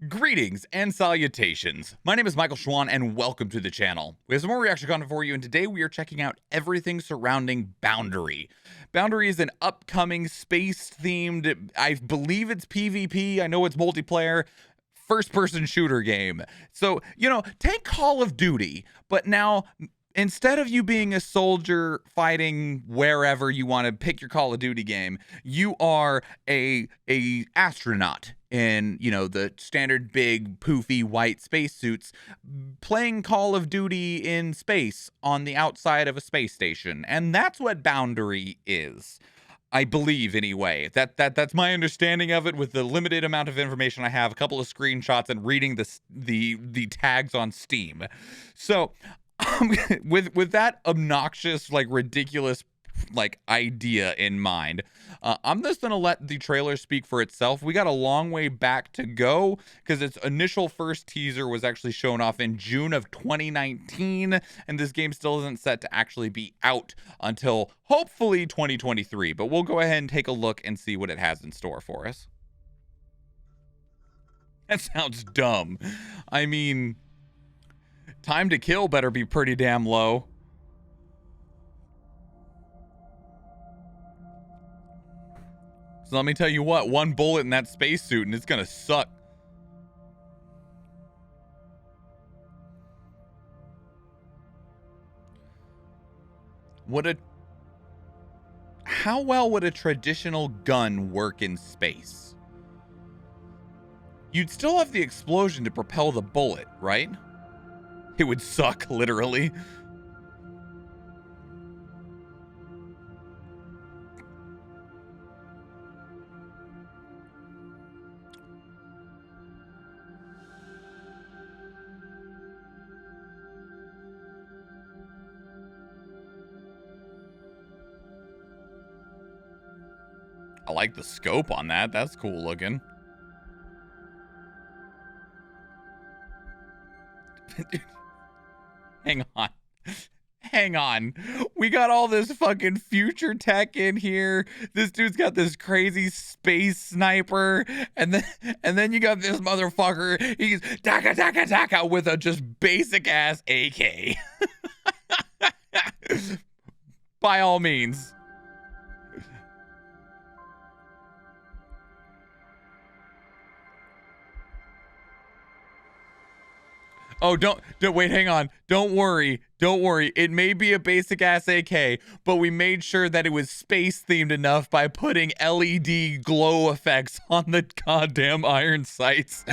Greetings and salutations. My name is Michael Schwahn and welcome to the channel. We have some more reaction content for you, and today we are checking out everything surrounding Boundary. Boundary is an upcoming space-themed, I believe it's PvP, I know it's multiplayer, first-person shooter game. So, you know, take Call of Duty, but now instead of you being a soldier fighting wherever you want to pick your Call of Duty game, you are a astronaut in, you know, the standard big poofy white spacesuits playing Call of Duty in space on the outside of a space station. And that's what Boundary is. I believe, anyway. That's my understanding of it with the limited amount of information I have, a couple of screenshots, and reading the tags on Steam. So with that obnoxious, like, ridiculous, like, idea in mind, I'm just gonna let the trailer speak for itself. We got a long way back to go because its initial first teaser was actually shown off in June of 2019, and this game still isn't set to actually be out until hopefully 2023. But we'll go ahead and take a look and see what it has in store for us. That sounds dumb. I mean, time to kill better be pretty damn low. So let me tell you what, one bullet in that spacesuit and it's gonna suck. How well would a traditional gun work in space? You'd still have the explosion to propel the bullet, right? It would suck, literally. I like the scope on that. That's cool looking. Hang on. Hang on. We got all this fucking future tech in here. This dude's got this crazy space sniper. And then you got this motherfucker. He's taka taka taka with a just basic ass AK. By all means. Oh, don't wait, hang on. Don't worry. It may be a basic ass AK, but we made sure that it was space themed enough by putting LED glow effects on the goddamn iron sights.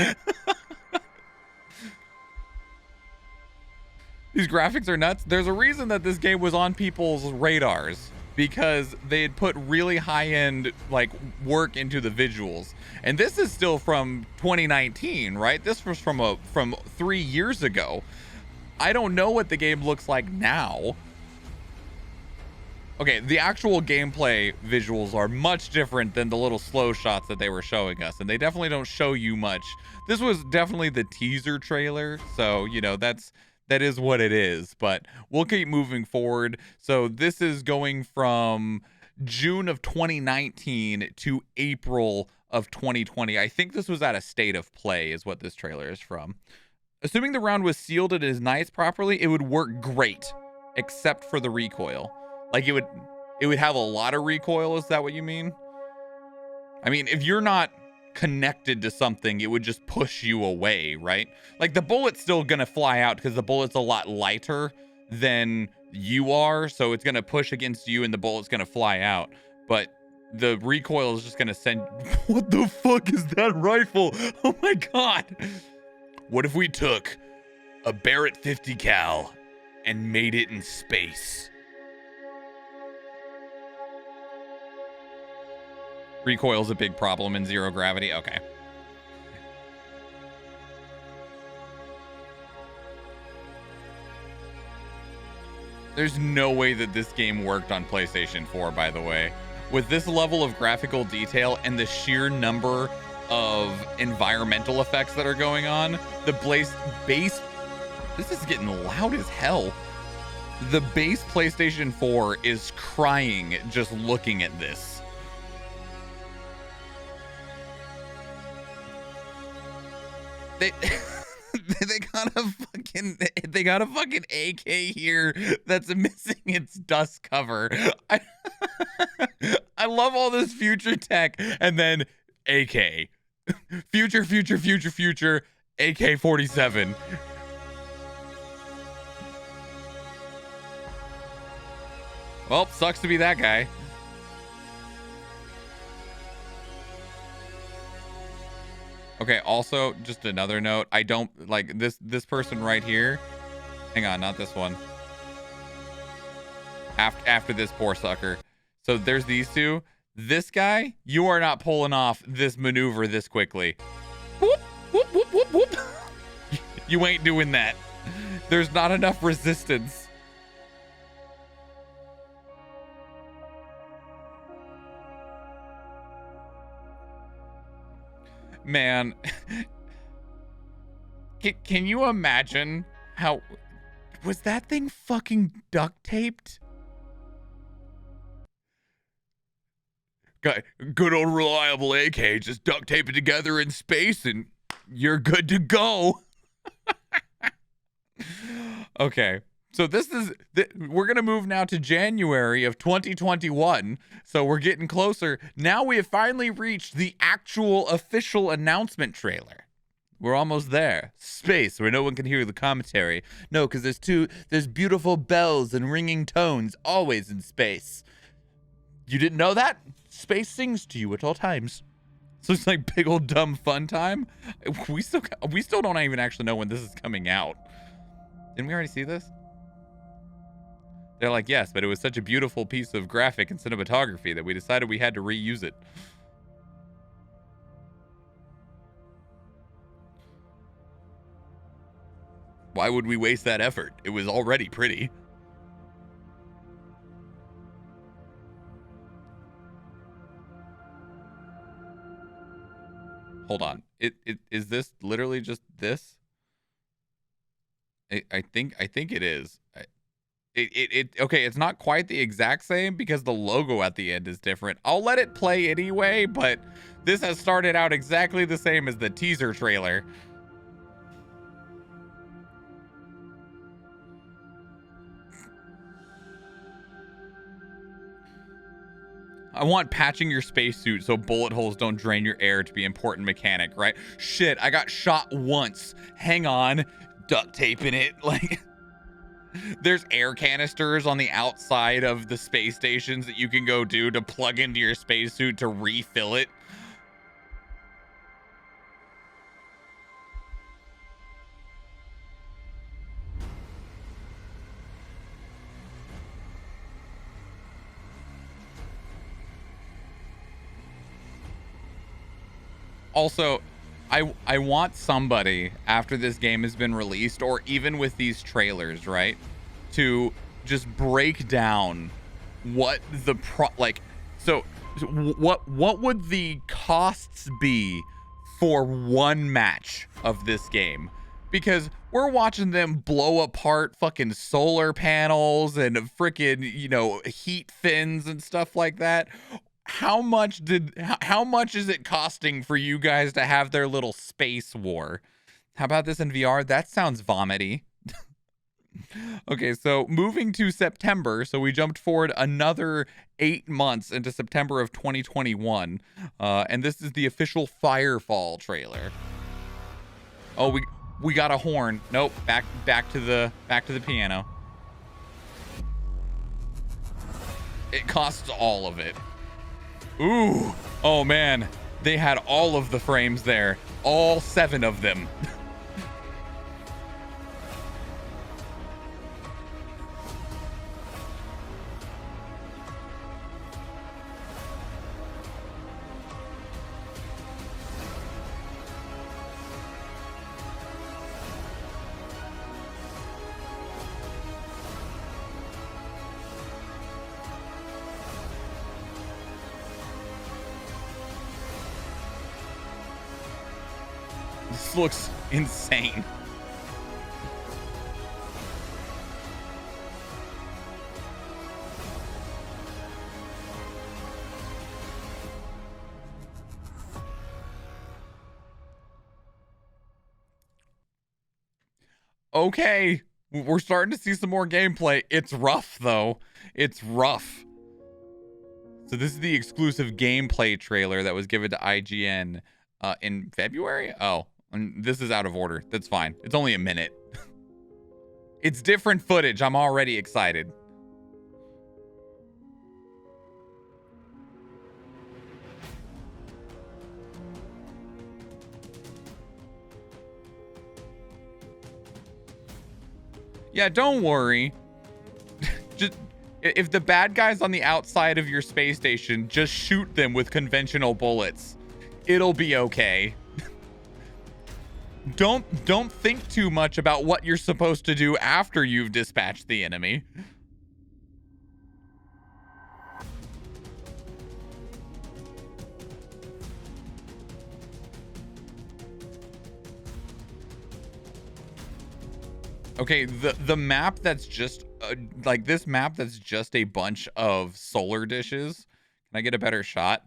These graphics are nuts. There's a reason that this game was on people's radars, because they had put really high-end, like, work into the visuals. And this is still from 2019, right? This was from 3 years ago. I don't know what the game looks like now. Okay, the actual gameplay visuals are much different than the little slow shots that they were showing us, and they definitely don't show you much. This was definitely the teaser trailer, so, you know, that is what it is, but we'll keep moving forward. So this is going from June of 2019 to April of 2020. I think this was at a state of play is what this trailer is from. Assuming the round was sealed and is nice properly, it would work great, except for the recoil. Like, it would have a lot of recoil. Is that what you mean? I mean, if you're not connected to something, it would just push you away, right? Like, the bullet's still gonna fly out because the bullet's a lot lighter than you are, so it's gonna push against you and the bullet's gonna fly out. But the recoil is just gonna send... What the fuck is that rifle? Oh my god! What if we took a Barrett 50 cal and made it in space? Recoil's a big problem in zero gravity. Okay. There's no way that this game worked on PlayStation 4, by the way. With this level of graphical detail and the sheer number of environmental effects that are going on, the base... This is getting loud as hell. The base PlayStation 4 is crying just looking at this. They they got a fucking AK here that's missing its dust cover. I love all this future tech, and then AK. Future, AK-47. Well, sucks to be that guy. Okay, also, just another note. I don't like this person right here. Hang on, not this one. After this poor sucker. So there's these two. This guy, you are not pulling off this maneuver this quickly. Whoop, whoop, whoop, whoop, whoop. You ain't doing that. There's not enough resistance. Man, can you imagine how... Was that thing fucking duct taped? Good old reliable AK, just duct tape it together in space and you're good to go. Okay, so we're gonna move now to January of 2021. So we're getting closer. Now we have finally reached the actual official announcement trailer. We're almost there. Space, where no one can hear the commentary. No, because there's beautiful bells and ringing tones always in space. You didn't know that? Space sings to you at all times. So it's like big old dumb fun time. We still don't even actually know when this is coming out. Didn't we already see this? They're like, yes, but it was such a beautiful piece of graphic and cinematography that we decided we had to reuse it. Why would we waste that effort? It was already pretty. Hold on. Is this literally just this? I think it is. Okay, it's not quite the exact same because the logo at the end is different. I'll let it play anyway, but this has started out exactly the same as the teaser trailer. I want patching your spacesuit so bullet holes don't drain your air to be important mechanic, right? Shit, I got shot once. Hang on. Duct taping it. Like, there's air canisters on the outside of the space stations that you can go do to plug into your spacesuit to refill it. Also, I want somebody after this game has been released, or even with these trailers, right, to just break down what the what would the costs be for one match of this game? Because we're watching them blow apart fucking solar panels and freaking, you know, heat fins and stuff like that. How much is it costing for you guys to have their little space war? How about this in VR? That sounds vomity. Okay, so moving to September. So we jumped forward another 8 months into September of 2021. And this is the official Firefall trailer. Oh, we got a horn. Nope, back to the piano. It costs all of it. Ooh, oh man, they had all of the frames there, all 7 of them. This looks insane. Okay, we're starting to see some more gameplay. It's rough, though. It's rough. So this is the exclusive gameplay trailer that was given to IGN in February? Oh, and this is out of order. That's fine. It's only a minute. It's different footage. I'm already excited. Yeah, don't worry. Just if the bad guys on the outside of your space station, just shoot them with conventional bullets. It'll be okay. Don't think too much about what you're supposed to do after you've dispatched the enemy. Okay, the map that's just like this map that's just a bunch of solar dishes. Can I get a better shot?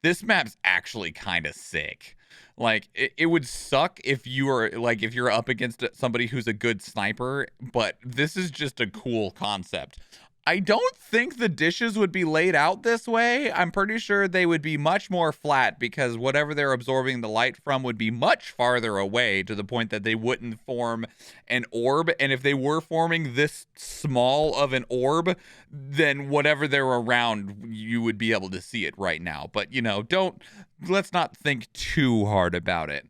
This map's actually kind of sick. Like it would suck if you were like if you're up against somebody who's a good sniper, but this is just a cool concept. I don't think the dishes would be laid out this way. I'm pretty sure they would be much more flat because whatever they're absorbing the light from would be much farther away to the point that they wouldn't form an orb. And if they were forming this small of an orb, then whatever they're around, you would be able to see it right now. But, you know, let's not think too hard about it.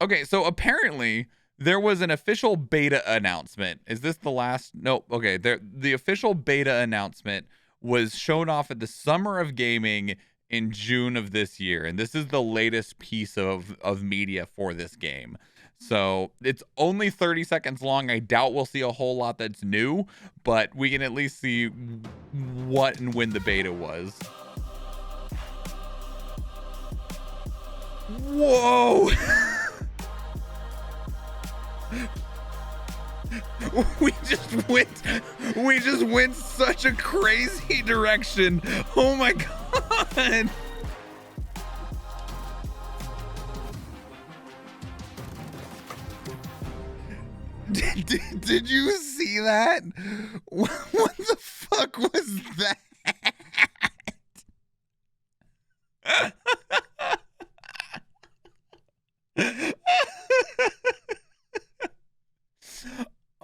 Okay, so apparently there was an official beta announcement. Is this the last? Nope. Okay. The official beta announcement was shown off at the Summer of Gaming in June of this year. And this is the latest piece of media for this game. So it's only 30 seconds long. I doubt we'll see a whole lot that's new, but we can at least see what and when the beta was. Whoa! We just went such a crazy direction. Oh my god. Did you see that? What the fuck was that?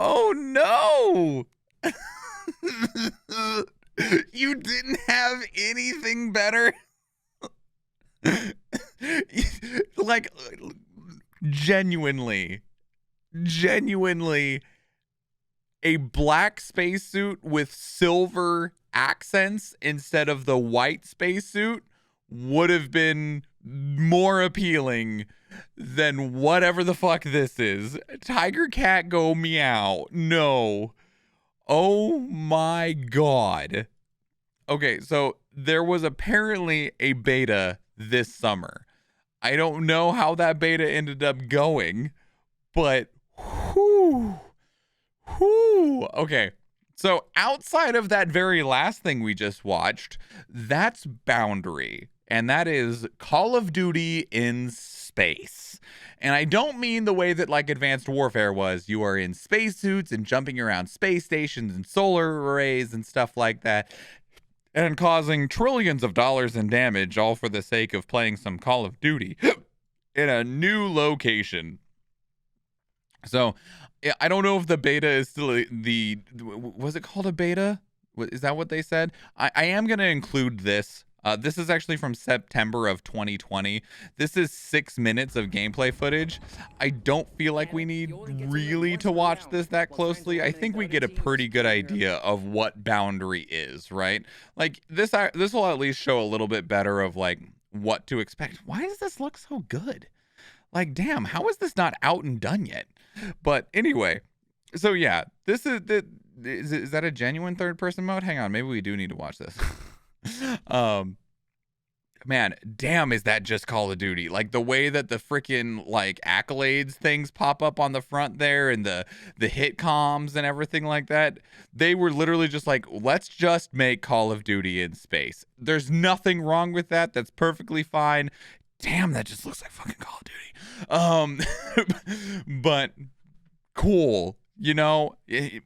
Oh no! You didn't have anything better? Like, genuinely, a black spacesuit with silver accents instead of the white spacesuit would have been more appealing than whatever the fuck this is. Tiger cat go meow. No. Oh my god. Okay, so there was apparently a beta this summer. I don't know how that beta ended up going, but whoo. Okay, so outside of that very last thing we just watched, that's Boundary. And that is Call of Duty in space. And I don't mean the way that like Advanced Warfare was. You are in spacesuits and jumping around space stations and solar arrays and stuff like that, and causing trillions of dollars in damage, all for the sake of playing some Call of Duty in a new location. So I don't know if the beta is still was it called a beta? Is that what they said? I am going to include this. This is actually from September of 2020. This is 6 minutes of gameplay footage. I don't feel like we need really to watch this that closely. I think we get a pretty good idea of what Boundary is, right? Like this will at least show a little bit better of like what to expect. Why does this look so good? Like, damn, how is this not out and done yet? But anyway, so yeah, this is that a genuine third person mode? Hang on, maybe we do need to watch this. Man, damn, is that just Call of Duty? Like the way that the freaking like accolades things pop up on the front there and the hit comms and everything like that. They were literally just like, let's just make Call of Duty in space. There's nothing wrong with that. That's perfectly fine. Damn, that just looks like fucking Call of Duty. But cool. You know,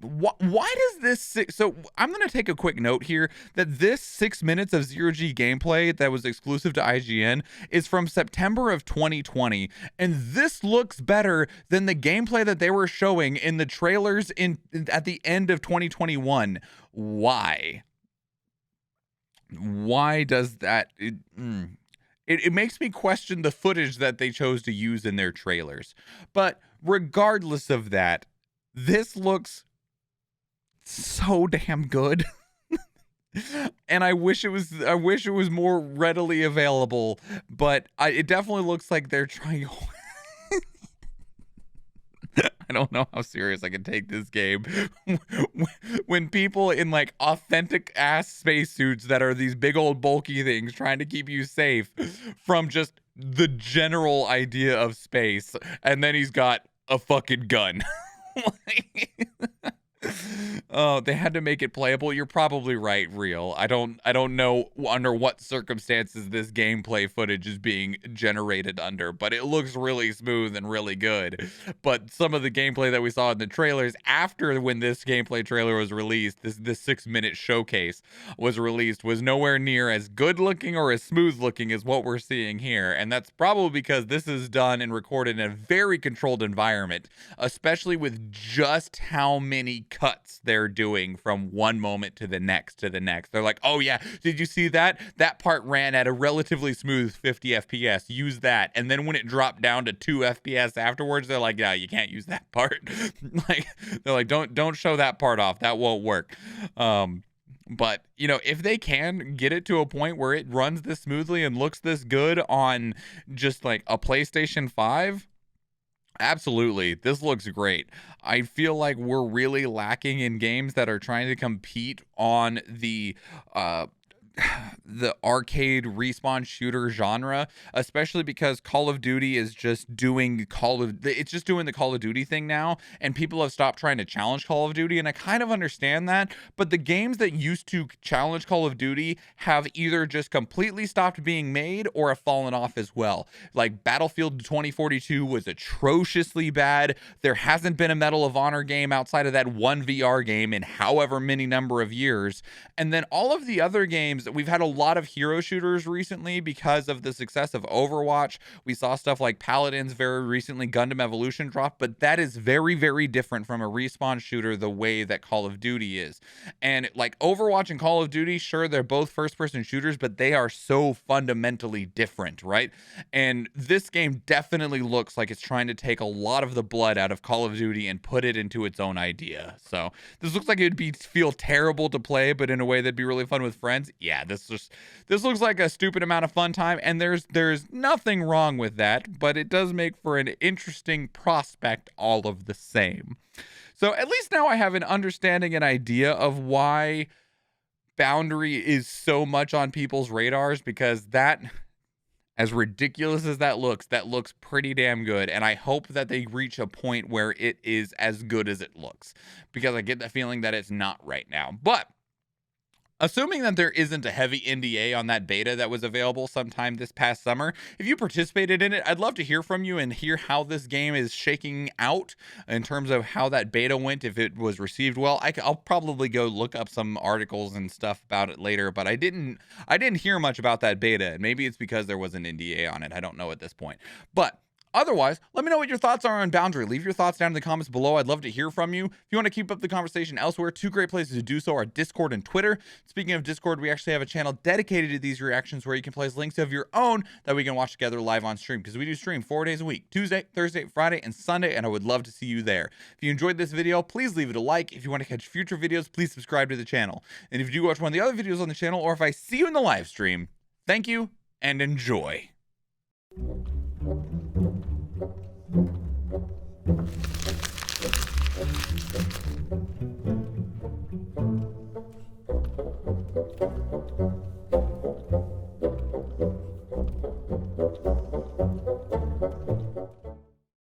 why does this so I'm going to take a quick note here that this 6 minutes of zero-G gameplay that was exclusive to IGN is from September of 2020, and this looks better than the gameplay that they were showing in the trailers at the end of 2021. Why does that it makes me question the footage that they chose to use in their trailers. But regardless of that, this looks so damn good. And I wish it was more readily available, but it definitely looks like they're trying. I don't know how serious I can take this game. When people in like authentic ass spacesuits that are these big old bulky things trying to keep you safe from just the general idea of space, and then he's got a fucking gun. Oh, they had to make it playable. You're probably right, Real. I don't know under what circumstances this gameplay footage is being generated under, but it looks really smooth and really good. But some of the gameplay that we saw in the trailers after when this gameplay trailer was released, this 6 minute showcase was released, was nowhere near as good looking or as smooth looking as what we're seeing here. And that's probably because this is done and recorded in a very controlled environment, especially with just how many cuts they're doing from one moment to the next They're like, oh yeah, did you see that? That part ran at a relatively smooth 50 FPS. Use that. And then when it dropped down to 2 FPS afterwards, they're like, yeah, you can't use that part. Like, they're like, don't show that part off. That won't work. But, you know, if they can get it to a point where it runs this smoothly and looks this good on just like a PlayStation 5, absolutely, this looks great. I feel like we're really lacking in games that are trying to compete on the arcade respawn shooter genre, especially because Call of Duty is just doing the Call of Duty thing now, and people have stopped trying to challenge Call of Duty, and I kind of understand that, but the games that used to challenge Call of Duty have either just completely stopped being made or have fallen off as well. Like Battlefield 2042 was atrociously bad. There hasn't been a Medal of Honor game outside of that one VR game in however many number of years, and then all of the other games, we've had a lot of hero shooters recently because of the success of Overwatch. We saw stuff like Paladins very recently, Gundam Evolution dropped, but that is very, very different from a respawn shooter the way that Call of Duty is. And like Overwatch and Call of Duty, sure, they're both first-person shooters, but they are so fundamentally different, right? And this game definitely looks like it's trying to take a lot of the blood out of Call of Duty and put it into its own idea. So this looks like it would feel terrible to play, but in a way that'd be really fun with friends. Yeah, this looks like a stupid amount of fun time, and there's nothing wrong with that, but it does make for an interesting prospect all of the same. So at least now I have an understanding and idea of why Boundary is so much on people's radars, because that, as ridiculous as that looks pretty damn good, and I hope that they reach a point where it is as good as it looks, because I get the feeling that it's not right now. But assuming that there isn't a heavy NDA on that beta that was available sometime this past summer, if you participated in it, I'd love to hear from you and hear how this game is shaking out in terms of how that beta went, if it was received well. I'll probably go look up some articles and stuff about it later, but I didn't hear much about that beta, and maybe it's because there was an NDA on it. I don't know at this point. But otherwise, let me know what your thoughts are on Boundary. Leave your thoughts down in the comments below. I'd love to hear from you. If you want to keep up the conversation elsewhere, two great places to do so are Discord and Twitter. Speaking of Discord, we actually have a channel dedicated to these reactions where you can place links of your own that we can watch together live on stream, because we do stream 4 days a week: Tuesday, Thursday, Friday, and Sunday, and I would love to see you there. If you enjoyed this video, please leave it a like. If you want to catch future videos, please subscribe to the channel. And if you do watch one of the other videos on the channel, or if I see you in the live stream, thank you and enjoy.